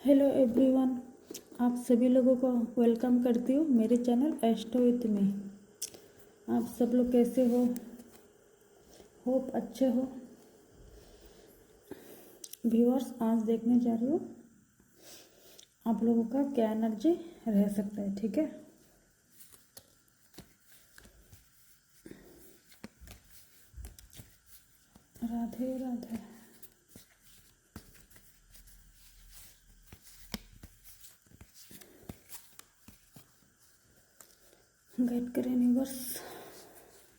Hello everyone, आप सभी लोगों को वेलकम करती हूँ मेरे चैनल एस्ट्रो विथ में। आप सब लोग कैसे हो? होप अच्छे हो। व्यूअर्स, आज देखने जा रही हूँ आप लोगों का क्या एनर्जी रह सकता है। ठीक है, राधे राधे। गाइड करें यूनिवर्स,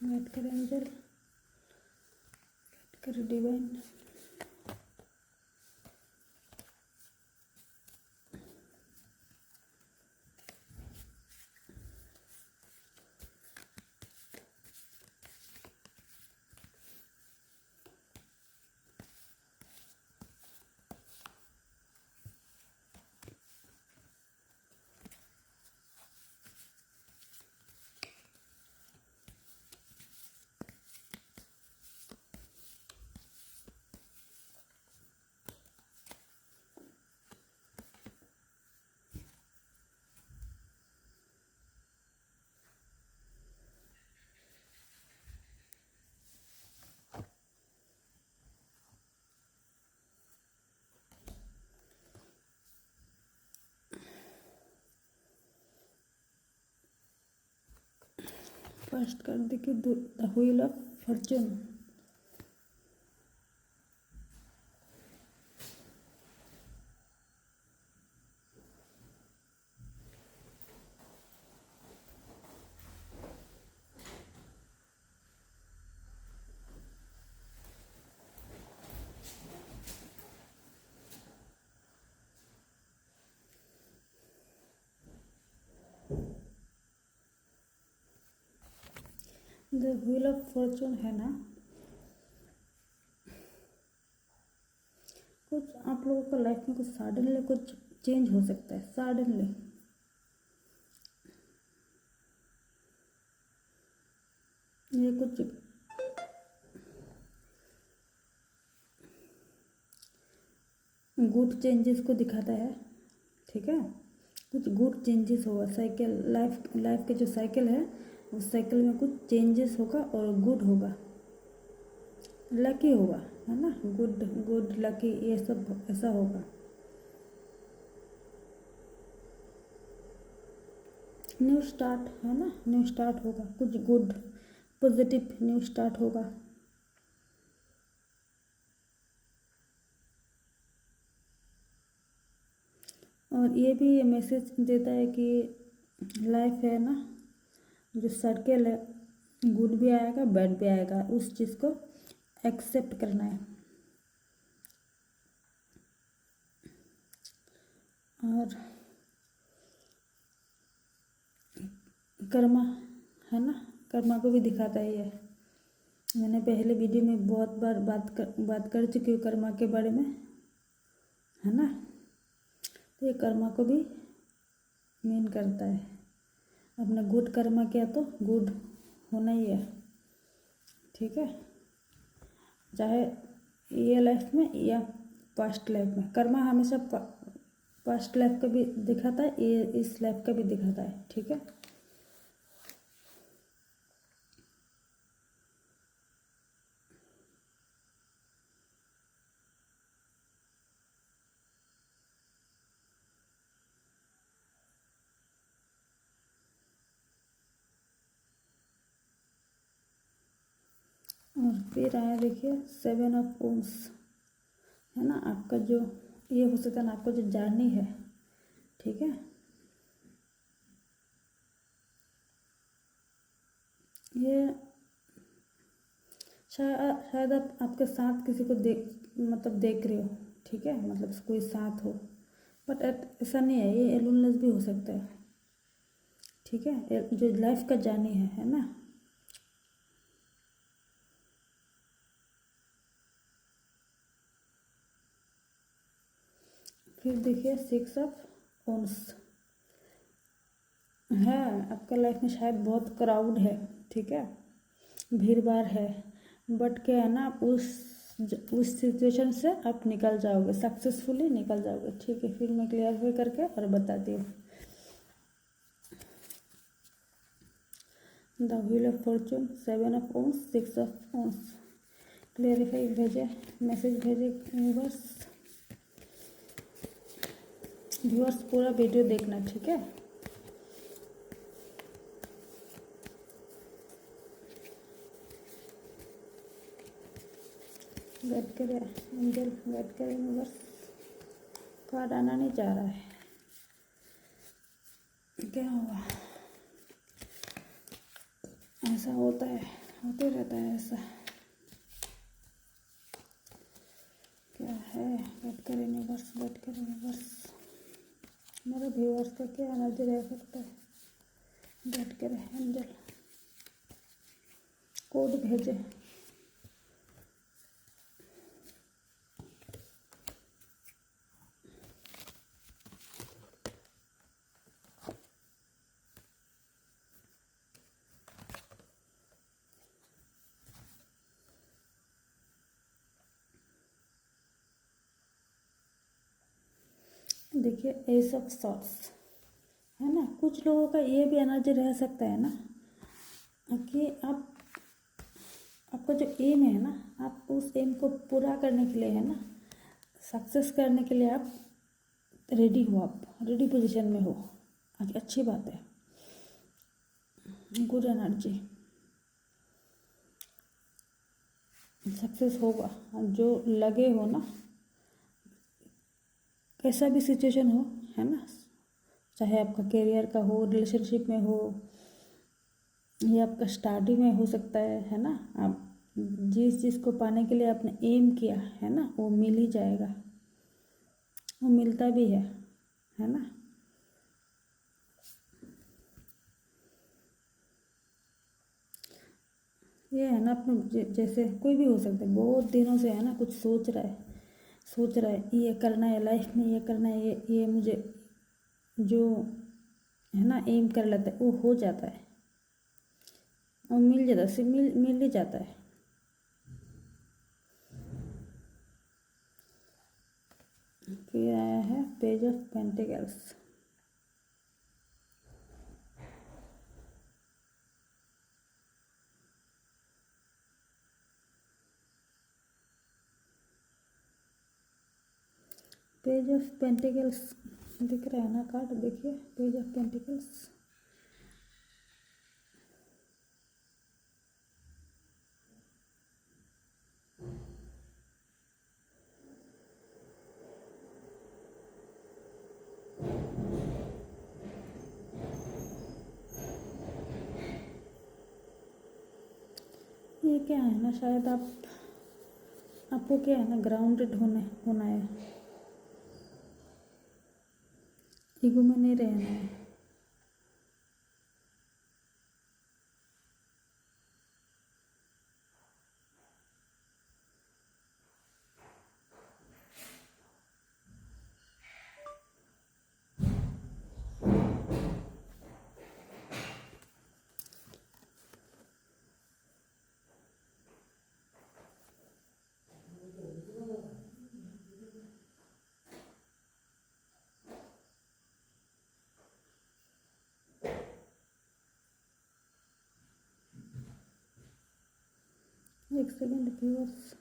गाइड करें एंजल, गाइड करें डिवाइन। फर्स्ट कर देखिए the wheel of Fortune. The wheel of Fortune है ना, कुछ आप लोगों का लाइफ में कुछ सडनली कुछ चेंज हो सकता है। सडनली ये कुछ गुड चेंजेस को दिखाता है। ठीक है, कुछ गुड चेंजेस होगा। साइकिल लाइफ के जो साइकिल है उस साइकिल में कुछ चेंजेस होगा और गुड होगा, लकी होगा, है ना। गुड गुड लकी ये सब ऐसा होगा। न्यू स्टार्ट है ना, न्यू स्टार्ट होगा, कुछ गुड पॉजिटिव न्यू स्टार्ट होगा। और ये भी मैसेज देता है कि लाइफ है ना, जो सर्कल है, गुड भी आएगा बैड भी आएगा, उस चीज़ को एक्सेप्ट करना है। और कर्मा है ना, कर्मा को भी दिखाता है ये। मैंने पहले वीडियो में बहुत बार बात कर चुकी हूँ कर्मा के बारे में, है ना। तो ये कर्मा को भी मीन करता है। अपना गुड कर्मा किया तो गुड होना ही है। ठीक है, चाहे ये लाइफ में या पास्ट लाइफ में। कर्मा हमेशा पास्ट लाइफ का भी दिखाता है, ये इस लाइफ का भी दिखाता है। ठीक है, और फिर आया देखिए 7 ऑफ वंड्स, है ना। आपका जो ये हो सकता है ना, आपका जो जर्नी है, ठीक है, ये शायद आप आपके साथ किसी को देख रहे हो। ठीक है, मतलब कोई साथ हो, बट ऐसा नहीं है, ये लोनलेस भी हो सकता है। ठीक है, जो लाइफ का जर्नी है ना। फिर देखिए 6 ऑफ वंड्स है। आपका लाइफ में शायद बहुत क्राउड है, ठीक है, भीड़ भाड़ है, बट क्या है ना, आप उस उस सिचुएशन से आप निकल जाओगे, सक्सेसफुली निकल जाओगे। ठीक है, फिर मैं क्लियरफाई करके और बताती हूँ। The wheel of fortune, 7 of wands, 6 of wands. Clarify भेजे, मैसेज भेजे व्यूअर्स। व्यूअर्स पूरा वीडियो देखना, ठीक है। वेट करे एंजल, वेट करे व्यूअर्स। कार्ड आना नहीं चाह रहा है, क्या हुआ? ऐसा होता है, होते रहता है ऐसा। क्या है? वेट करें व्यूअर्स, वेट करें व्यूअर्स। मेरे व्यूअर्स का क्या एनर्जी रह सकता है? वेट करें एंजल, कोड भेजे। देखिए, एस ऑफ सॉर्ट्स है ना। कुछ लोगों का ये भी एनर्जी रह सकता है ना कि आपका जो एम है ना, आप उस एम को पूरा करने के लिए है ना, सक्सेस करने के लिए आप रेडी हो, आप रेडी पोजीशन में हो। अच्छी बात है, गुड एनर्जी, सक्सेस होगा। जो लगे हो ना, कैसा भी सिचुएशन हो, है ना, चाहे आपका करियर का हो, रिलेशनशिप में हो, ये आपका स्टडी में हो सकता है ना। आप जिस चीज़ को पाने के लिए आपने एम किया है ना, वो मिल ही जाएगा, वो मिलता भी है ना। ये है ना, अपने जैसे कोई भी हो सकता है, बहुत दिनों से है ना कुछ सोच रहा है ये करना है लाइफ में, ये करना है, ये मुझे जो है ना एम कर लेता है वो हो जाता है, और मिल जाता है, मिल ही जाता है। फिर आया है page of pentacles. Page of pentacles दिख रहा है ना कार्ड, देखिए पेज ऑफ पेंटिकल्स। ये क्या है ना, शायद आपको क्या है ना, ग्राउंडेड होना है, ईगो में नहीं रहना है। एक सेकेंड व्यूअर्स।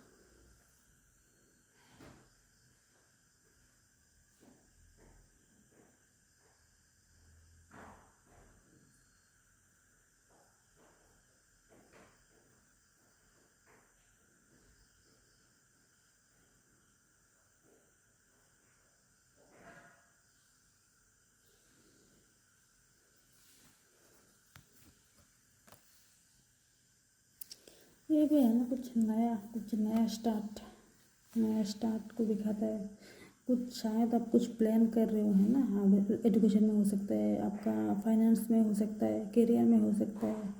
ये भी है ना कुछ नया स्टार्ट को दिखाता है। कुछ शायद आप कुछ प्लान कर रहे हो, है ना। हाँ, एजुकेशन में हो सकता है, आपका फाइनेंस में हो सकता है, करियर में हो सकता है,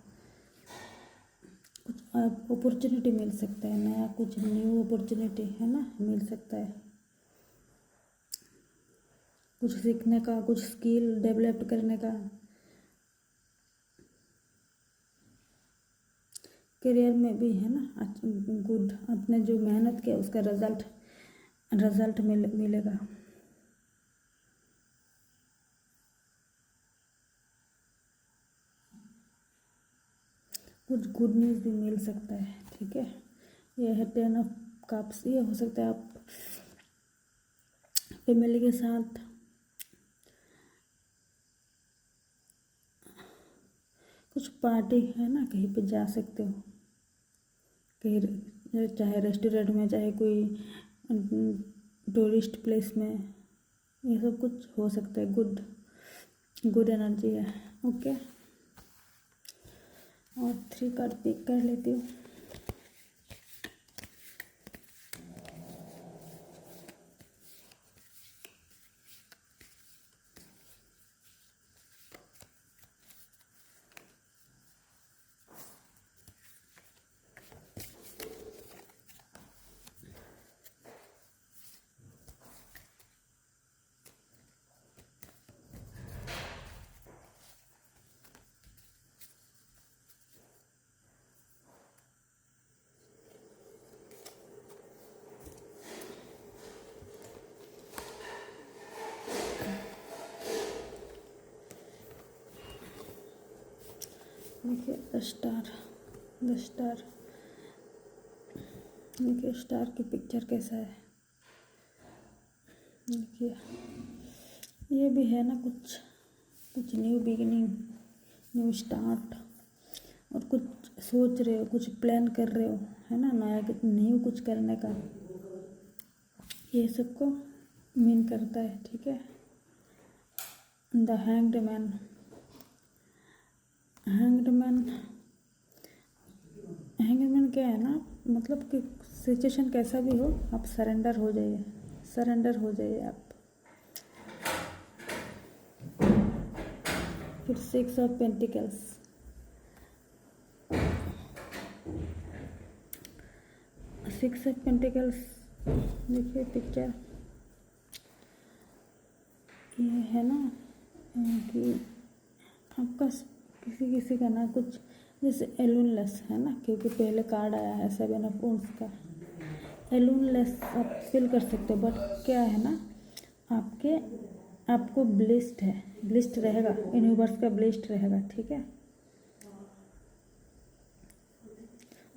कुछ अपॉर्चुनिटी मिल सकता है, नया कुछ न्यू अपॉर्चुनिटी है ना मिल सकता है। कुछ सीखने का, कुछ स्किल डेवलप करने का। करियर में भी है ना गुड, आपने जो मेहनत किया उसका रिजल्ट मिलेगा। कुछ गुड न्यूज़ भी मिल सकता है, ठीक है। ये है 10 ऑफ कप्स। ये हो सकता है आप फैमिली के साथ कुछ पार्टी है ना, कहीं पे जा सकते हो, कहीं चाहे रेस्टोरेंट में, चाहे कोई टूरिस्ट प्लेस में, ये सब कुछ हो सकता है। गुड एनर्जी है। ओके, और 3 कार्ड पिक कर लेती हूँ। देखिए द स्टार देखिए स्टार की पिक्चर कैसा है। देखिए ये भी है ना कुछ न्यू बिगिनिंग, न्यू स्टार्ट, और कुछ सोच रहे हो, कुछ प्लान कर रहे हो, है ना, नया न्यू कुछ करने का, ये सबको मीन करता है, ठीक है। द हैंग्ड मैन क्या है ना, मतलब कि सिचुएशन कैसा भी हो, आप सरेंडर हो जाइए आप। फिर 6 ऑफ पेंटिकल्स, देखिए पिक्चर, ये है ना कि आपका किसी का ना कुछ जैसे एलूनलेस है ना, क्योंकि पहले कार्ड आया है 7 ऑफ वॉन्ड्स का। एलूनलेस आप फील कर सकते हो, बट क्या है ना, आपको ब्लिस्ड रहेगा, यूनिवर्स का ब्लिस्ड रहेगा, ठीक है।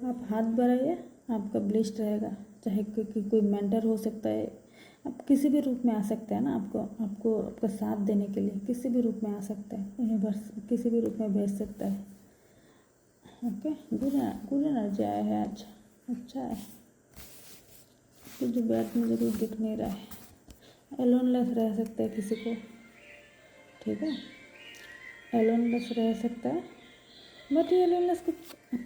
आप हाथ बढ़ाइए, आपका ब्लिस्ड रहेगा। चाहे कोई मेंटर हो सकता है, आप किसी भी रूप में आ सकते हैं ना, आपको आपका साथ देने के लिए किसी भी रूप में आ सकता है, यूनिवर्स किसी भी रूप में भेज सकता है। ओके, गुड एनर्जी आया है आज, अच्छा है। तो जो बैड मुझे कोई दिख नहीं रहा है, एलोनलेस रह सकता है किसी को, ठीक है, एलोनलेस रह सकता है। बट ये एलोनलेस कुछ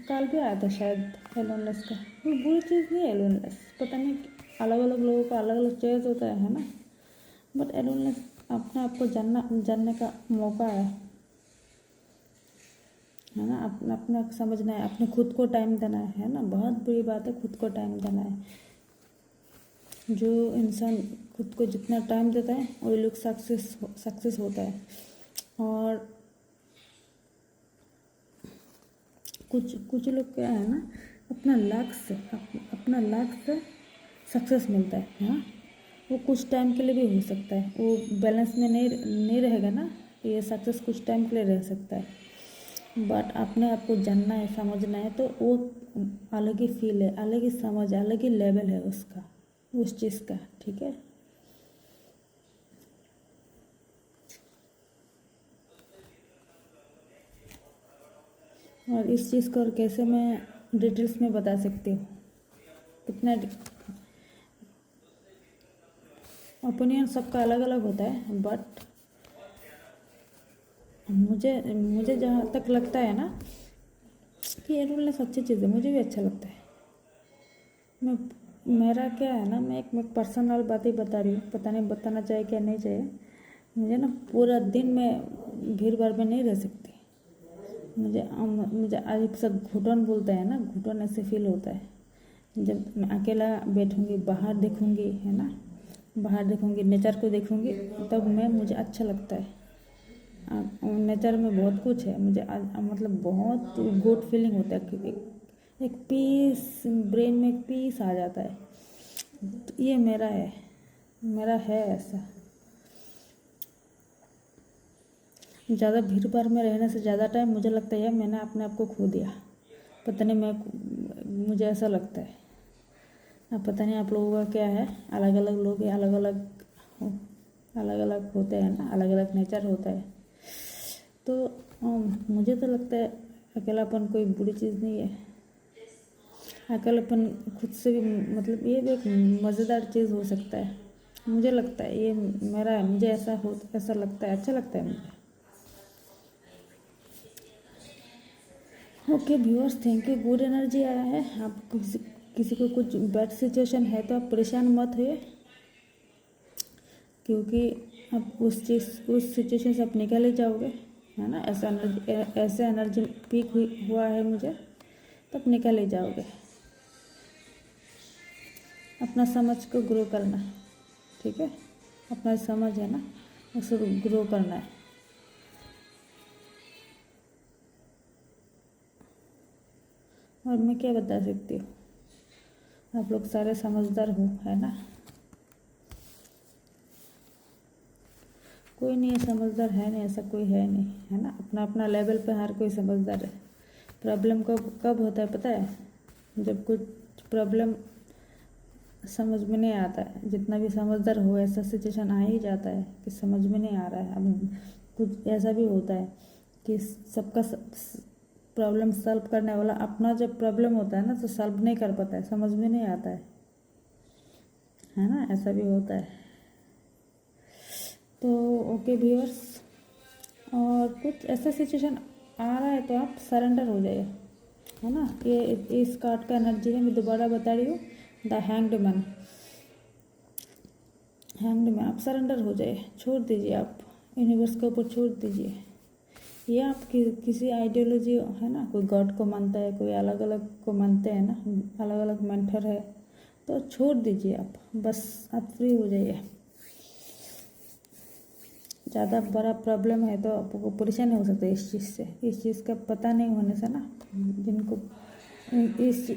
काल भी आया था शायद, एलोनलेस का कोई बुरी चीज़ नहीं है। एलोनलेस पता नहीं, अलग अलग लोगों का अलग अलग चॉइस होता है ना। बट एलोनलेस अपने आप को जानने का मौका है ना, अपना समझना है, अपने खुद को टाइम देना है ना। बहुत बुरी बात है खुद को टाइम देना है। जो इंसान खुद को जितना टाइम देता है वही लोग सक्सेस होता है। और कुछ लोग क्या है ना, अपना लक्ष्य सक्सेस मिलता है हाँ, वो कुछ टाइम के लिए भी हो सकता है, वो बैलेंस में नहीं रहेगा ना, ये सक्सेस कुछ टाइम के लिए रह सकता है। बट अपने आप को जानना है, समझना है, तो वो अलग ही फील है, अलग ही समझ, अलग ही लेवल है उसका, उस चीज़ का, ठीक है। और इस चीज़ को और कैसे मैं डिटेल्स में बता सकती हूँ, कितना ओपिनियन सबका अलग अलग होता है। बट मुझे जहाँ तक लगता है ना कि ये रूलनेस अच्छी चीज़ है, मुझे भी अच्छा लगता है। मेरा क्या है ना, मैं एक पर्सनल बात ही बता रही हूँ, पता नहीं बताना चाहिए क्या नहीं चाहिए। मुझे ना पूरा दिन में भीड़ भाड़ में नहीं रह सकती। मुझे अजीब सा घुटन बोलता है ना, घुटन ऐसे फील होता है जब मैं अकेला बैठूँगी, बाहर देखूँगी, है ना, बाहर देखूँगी, नेचर को देखूँगी, तब मुझे अच्छा लगता है। नेचर में बहुत कुछ है, मुझे मतलब बहुत गुड फीलिंग होता है कि एक पीस, ब्रेन में एक पीस आ जाता है। तो ये मेरा है ऐसा। ज़्यादा भीड़ भाड़ में रहने से ज़्यादा टाइम मुझे लगता है मैंने अपने आप को खो दिया। पता नहीं, मुझे ऐसा लगता है। अब पता नहीं आप लोगों का क्या है, अलग अलग लोग हैं, अलग अलग होते हैं ना, अलग अलग नेचर होता है। तो मुझे तो लगता है अकेलापन कोई बुरी चीज़ नहीं है। अकेलापन खुद से भी, मतलब ये भी एक मज़ेदार चीज़ हो सकता है। मुझे लगता है ये मेरा है, मुझे ऐसा लगता है, अच्छा लगता है मुझे। Okay viewers, thank you. Good energy आया है। आप किसी को कुछ बैड सिचुएशन है तो आप परेशान मत होइए, क्योंकि आप उस सिचुएशन से आप निकल ही जाओगे, है ना। ऐसे एनर्जी पीक हुआ है मुझे, तो आप निकल ही जाओगे। अपना समझ को ग्रो करना है, ठीक है। अपना समझ है ना, उसे ग्रो करना है। और मैं क्या बता सकती हूँ, आप लोग सारे समझदार हो, है ना। कोई नहीं है समझदार, है नहीं, ऐसा कोई है नहीं, है ना। अपना अपना लेवल पे हर कोई समझदार है। प्रॉब्लम कब होता है पता है, जब कुछ प्रॉब्लम समझ में नहीं आता है। जितना भी समझदार हो, ऐसा सिचुएशन आ ही जाता है कि समझ में नहीं आ रहा है। अब कुछ ऐसा भी होता है कि सबका प्रॉब्लम सॉल्व करने वाला अपना जब प्रॉब्लम होता है ना, तो सॉल्व नहीं कर पाता है, समझ में नहीं आता है ना। ऐसा भी होता है। तो ओके व्यूअर्स, और कुछ ऐसा सिचुएशन आ रहा है तो आप सरेंडर हो जाइए, है ना। ये इस कार्ड का एनर्जी है, मैं दोबारा बता रही हूँ, द हैंग्ड मैन। आप सरेंडर हो जाइए, छोड़ दीजिए, आप यूनिवर्स के ऊपर छोड़ दीजिए। या आप किसी आइडियोलॉजी, है ना, कोई गॉड को मानता है, कोई अलग अलग को मानते हैं ना, अलग अलग मेंटर है, तो छोड़ दीजिए आप, बस आप फ्री हो जाइए। ज़्यादा बड़ा प्रॉब्लम है तो आपको परेशानी हो सकती है इस चीज़ से। इस चीज़ का पता नहीं होने से ना, जिनको इस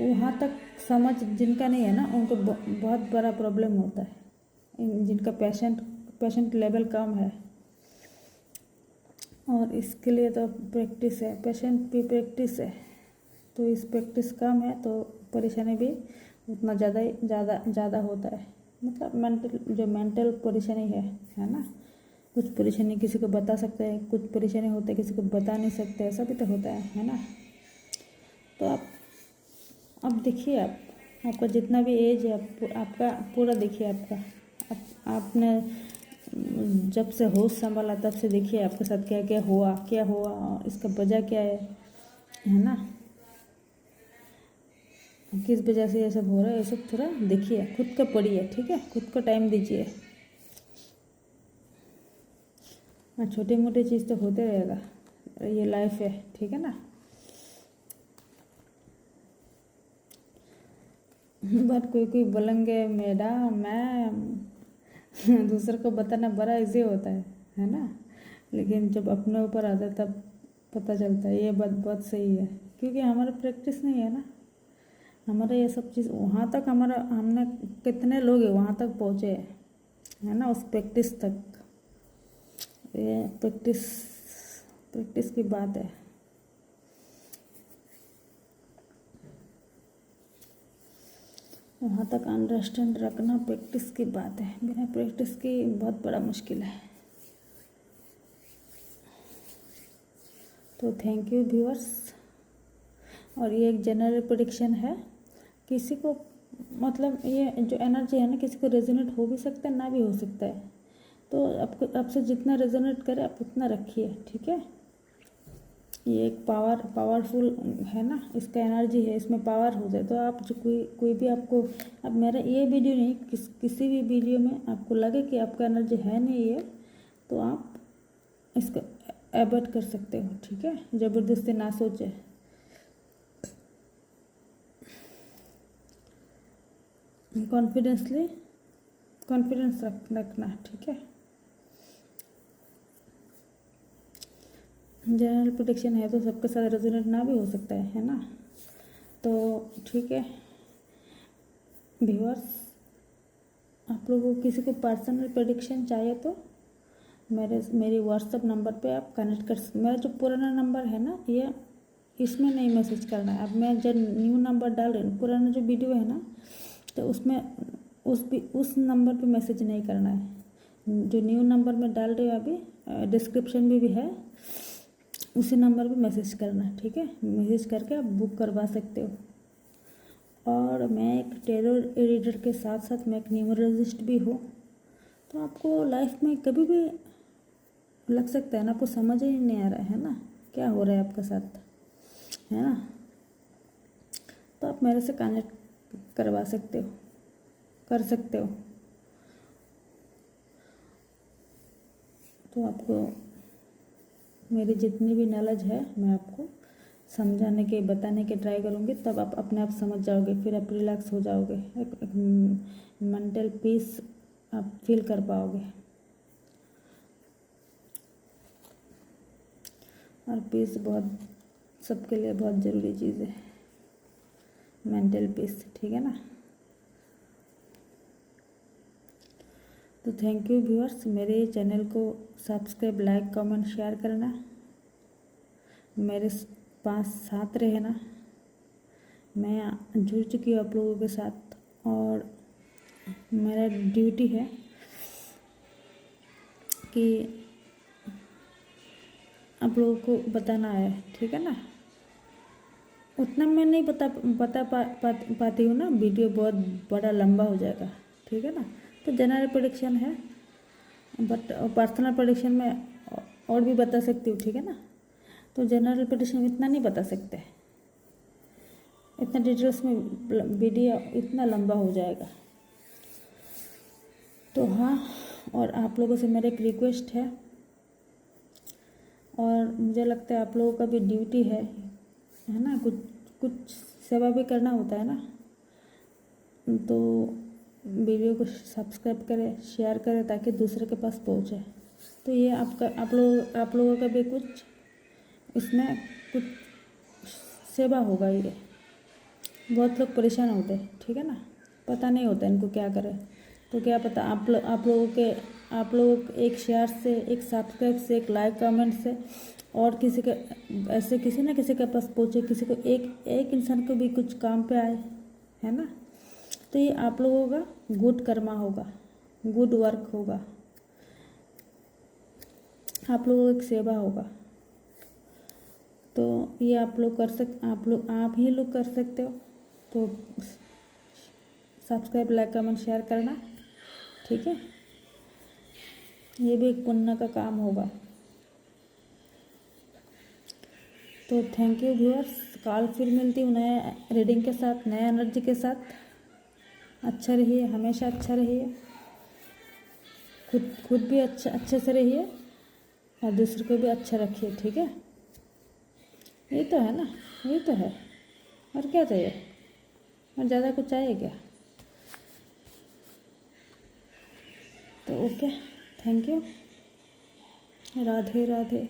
वहाँ तक समझ जिनका नहीं है ना, उनको बहुत बड़ा प्रॉब्लम होता है। जिनका पेशेंट लेवल कम है, और इसके लिए तो प्रैक्टिस है, पेशेंट भी प्रैक्टिस है। तो इस प्रैक्टिस कम है तो परेशानी भी उतना ज़्यादा होता है। मतलब मेंटल परेशानी है ना। कुछ परेशानी किसी को बता सकते हैं, कुछ परेशानी होते हैं किसी को बता नहीं सकते, ऐसा भी तो होता है ना। तो आप अब देखिए, आपका जितना भी एज है, आपका पूरा देखिए। आपने जब से होश संभाला तब से देखिए आपके साथ क्या हुआ और इसका वजह क्या है ना। किस वजह से ये सब हो रहा है, ये सब थोड़ा देखिए, खुद को पढ़िए, ठीक है। खुद को टाइम दीजिए। हाँ, छोटी मोटी चीज़ तो होते रहेगा, ये लाइफ है, ठीक है ना। बट कोई बोलेंगे मैडम मैम, दूसरे को बताना बड़ा इजी होता है ना। लेकिन जब अपने ऊपर आता है तब पता चलता है। ये बात बहुत सही है, क्योंकि हमारा प्रैक्टिस नहीं है ना। हमारा ये सब चीज़ वहाँ तक हमने कितने लोग हैं वहाँ तक पहुँचे है ना, उस प्रैक्टिस तक। ये प्रैक्टिस की बात है। वहाँ तक अंडरस्टैंड रखना प्रैक्टिस की बात है। बिना प्रैक्टिस की बहुत बड़ा मुश्किल है। तो थैंक यू व्यूअर्स। और ये एक जनरल प्रेडिक्शन है, किसी को मतलब ये जो एनर्जी है ना, किसी को रेजोनेट हो भी सकता है, ना भी हो सकता है। तो आपसे जितना रेजोनेट करे आप उतना रखिए, ठीक है। ये एक पावरफुल है ना, इसका एनर्जी है, इसमें पावर हो जाए तो आप जो कोई भी आपको, अब मेरा ये वीडियो नहीं, किसी भी वीडियो में आपको लगे कि आपका एनर्जी है नहीं है, तो आप इसको अवॉइड कर सकते हो, ठीक है। ज़बरदस्ती ना सोचे। कॉन्फिडेंस रखना, ठीक है। जनरल प्रेडिक्शन है तो सबके साथ रेजोनेट ना भी हो सकता है ना। तो ठीक है व्यूअर्स, आप लोगों को किसी को पर्सनल प्रेडिक्शन चाहिए तो मेरी व्हाट्सएप नंबर पे आप कनेक्ट कर सकते। मेरा जो पुराना नंबर है ना, ये इसमें नहीं मैसेज करना है। अब मैं जब न्यू नंबर डाल रही हूँ, पुराना जो वीडियो है ना, तो उसमें उस नंबर पे मैसेज नहीं करना है। जो न्यू नंबर में डाल रही हूँ अभी, डिस्क्रिप्शन में भी है, उसी नंबर पे मैसेज करना है, ठीक है। मैसेज करके आप बुक करवा सकते हो। और मैं एक टेरो रीडर के साथ साथ मैं एक न्यूमरोलॉजिस्ट भी हूँ। तो आपको लाइफ में कभी भी लग सकता है ना, आपको समझ ही नहीं आ रहा है ना क्या हो रहा है आपके साथ, है ना, तो आप मेरे से कनेक्ट करवा सकते हो, कर सकते हो। तो आपको मेरी जितनी भी नॉलेज है मैं आपको समझाने के बताने के ट्राई करूँगी, तब आप अपने आप समझ जाओगे, फिर आप रिलैक्स हो जाओगे, एक मेंटल पीस आप फील कर पाओगे। और पीस बहुत सबके लिए बहुत ज़रूरी चीज़ है, मेंटल पीस, ठीक है ना। तो थैंक यू व्यूअर्स, मेरे चैनल को सब्सक्राइब, लाइक, कमेंट, शेयर करना, मेरे पास साथ रहना। मैं जुड़ चुकी हूँ आप लोगों के साथ, और मेरा ड्यूटी है कि आप लोगों को बताना है, ठीक है ना। उतना मैं नहीं पाती हूँ ना, वीडियो बहुत बड़ा लंबा हो जाएगा, ठीक है ना। तो जनरल प्रेडिक्शन है, बट पर्सनल प्रेडिक्शन में और भी बता सकती हूँ, ठीक है ना। तो जनरल प्रेडिक्शन इतना नहीं बता सकते, इतना डिटेल्स में वीडियो इतना लंबा हो जाएगा। तो हाँ, और आप लोगों से मेरा एक रिक्वेस्ट है, और मुझे लगता है आप लोगों का भी ड्यूटी है ना, कुछ सेवा भी करना होता है ना। तो वीडियो को सब्सक्राइब करें, शेयर करें, ताकि दूसरे के पास पहुंचे। तो ये आप लोगों का भी कुछ इसमें कुछ सेवा होगा। ये बहुत लोग परेशान होते हैं, ठीक है ना, पता नहीं होता इनको क्या करें। तो क्या पता आप लोग एक शेयर से, एक सब्सक्राइब से, एक लाइक कमेंट से, और किसी के ऐसे किसी ना किसी के पास पहुँचे, किसी को एक इंसान को भी कुछ काम पे आए, है ना। तो ये आप लोगों का गुड कर्मा होगा, गुड वर्क होगा, आप लोगों को एक सेवा होगा। तो ये आप लोग आप ही लोग कर सकते हो। तो सब्सक्राइब, लाइक, कमेंट, शेयर करना, ठीक है। ये भी एक पुण्य का काम होगा। तो थैंक यू व्यूअर्स, कल फिर मिलती हूँ नए रीडिंग के साथ, नए एनर्जी के साथ। अच्छा रहिए, हमेशा अच्छा रहिए, खुद भी अच्छे से रहिए, और दूसरे को भी अच्छा रखिए, ठीक है। ये तो है ना, ये तो है, और क्या चाहिए, और ज़्यादा कुछ चाहिए क्या। तो okay, thank you, Radhe Radhe.